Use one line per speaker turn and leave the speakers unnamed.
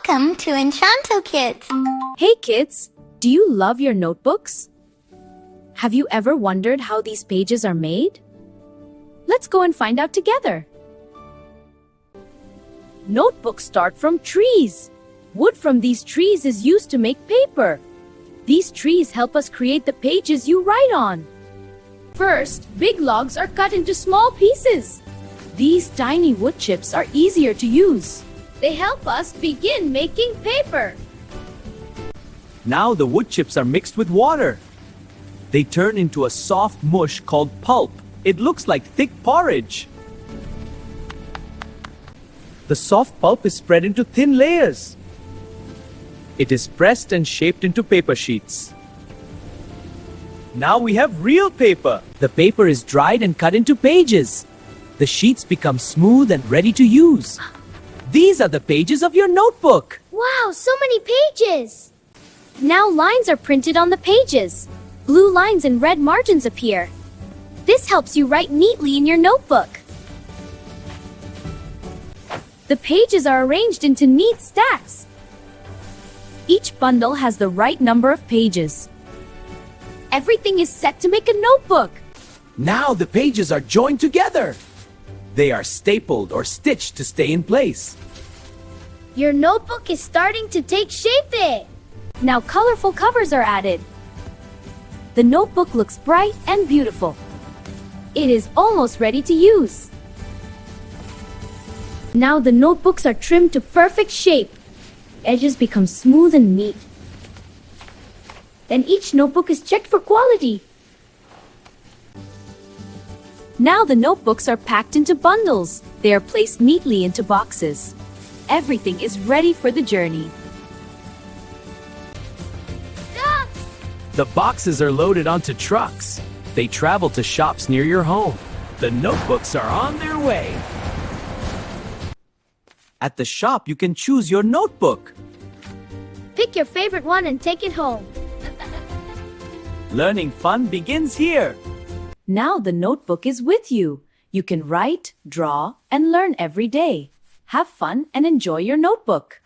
Welcome to Enchanto, kids.
Hey kids, do you love your notebooks? Have you ever wondered how these pages are made? Let's go and find out together. Notebooks start from trees. Wood from these trees is used to make paper. These trees help us create the pages you write on. First, big logs are cut into small pieces. These tiny wood chips are easier to use. They help us begin making paper.
Now the wood chips are mixed with water. They turn into a soft mush called pulp. It looks like thick porridge. The soft pulp is spread into thin layers. It is pressed and shaped into paper sheets. Now we have real paper. The paper is dried and cut into pages. The sheets become smooth and ready to use. These are the pages of your notebook.
Wow, so many pages! Now lines are printed on the pages. Blue lines and red margins appear. This helps you write neatly in your notebook. The pages are arranged into neat stacks. Each bundle has the right number of pages. Everything is set to make a notebook.
Now the pages are joined together. They are stapled or stitched to stay in place.
Your notebook is starting to take shape. Now colorful covers are added. The notebook looks bright and beautiful. It is almost ready to use. Now the notebooks are trimmed to perfect shape. Edges become smooth and neat. Then each notebook is checked for quality. Now the notebooks are packed into bundles. They are placed neatly into boxes. Everything is ready for the journey.
The boxes are loaded onto trucks. They travel to shops near your home. The notebooks are on their way. At the shop, you can choose your notebook.
Pick your favorite one and take it home.
Learning fun begins here.
Now the notebook is with you. You can write, draw, and learn every day. Have fun and enjoy your notebook.